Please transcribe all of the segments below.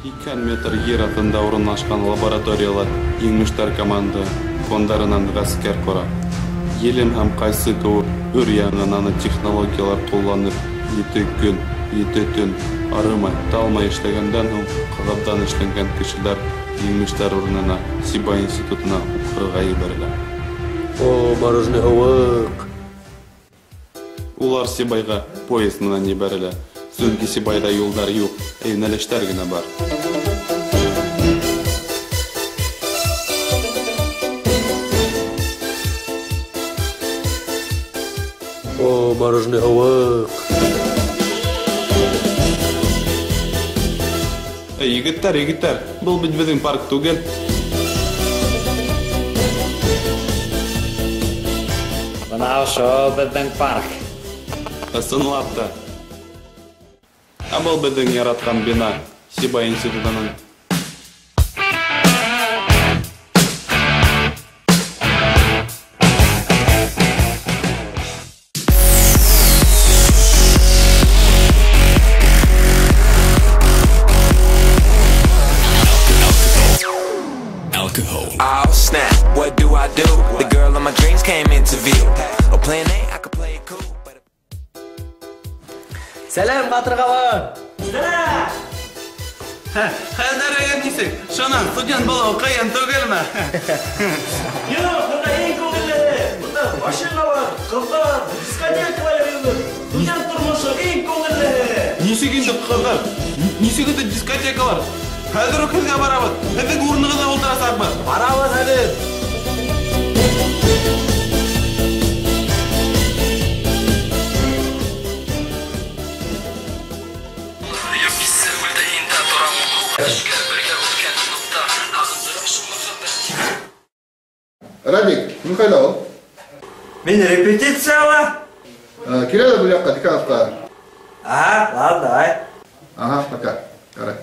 2 метр yer altında орынлашкан лабораториялар еңмештер команда фондарынан гаскер кора. Елем һәм кайсы кеү өр яңа нанотехнологиялар кулланып, 7 көн, 7 төн арымай, талмай эшләгәндән һуң кагыптан эшләнгән кешеләр еңмештер урынына Сиба институтына укырга ибәрелә. О, мороженое һавык. Улар Сибайга поезд менән ибәрелә. Зөнки Сибайда юлдар юк, әйнәлештәр генә бар. О, мороженое һавык. Егеттәр, был бит безнең парк түгел. Бына ошо безнең парк. Ысынлап та. Был безнең яраткан бина, Сиба институтының. Oh snap, what do I do? The girl of my dreams came into view. Oh plan A, I could play it cool. Сәлам, Батыргава. Сәлам. Хәзер әйтсәк, шунан студент булу кыен түгелме? Юк, бunda eng ko'ngilli. Bunda mashinalar, qizlar, diskotekalar yurdi. Student turmushi eng ko'ngilli. Нисек инде кызлар? Нисек инде дискотекалар? Хәзер көзгә барабыз. Һеҙҙең урынығыҙға ултырасаҡбыҙ. Барабыҙ хәҙер. Радик, кем кайда ул? Мен репетицияла. Килә дә бу якка, деканатка. Ладно, давай. Ага, пока. Карай.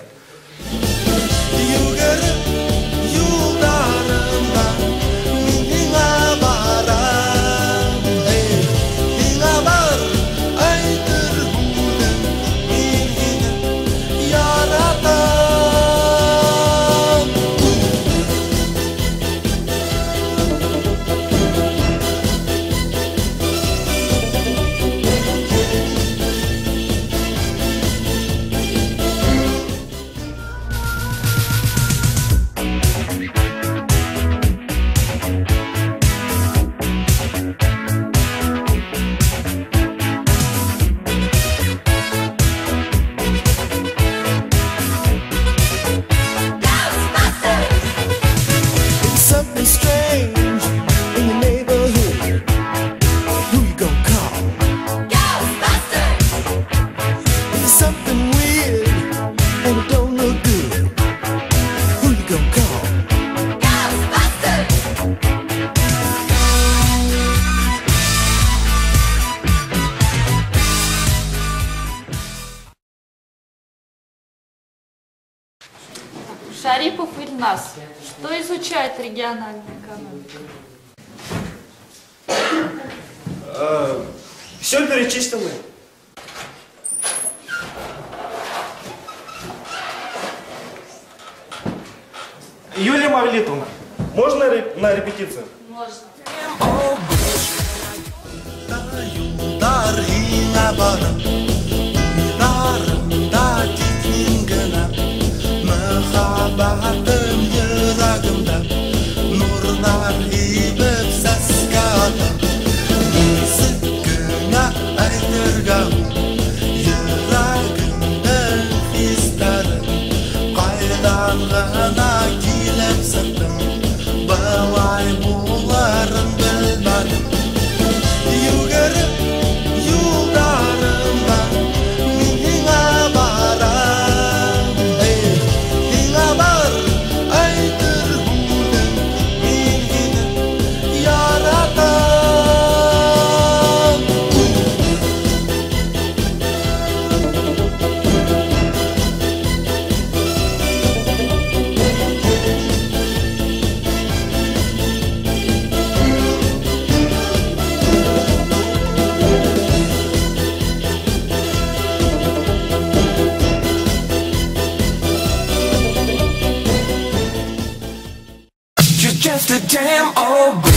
Шарипов Ильнас. Что изучает региональная экономика? Все перечислили. Юлия Мавлитовна, можно на репетицию? Можно. Bahtım yüragımda nurlar hibib saskada Sıkkına aytırgam yüragımda hislerim Qaydan gana kilip sıktım Balay bularım bilmedim Yugurib yollarımda just a damn old bitch.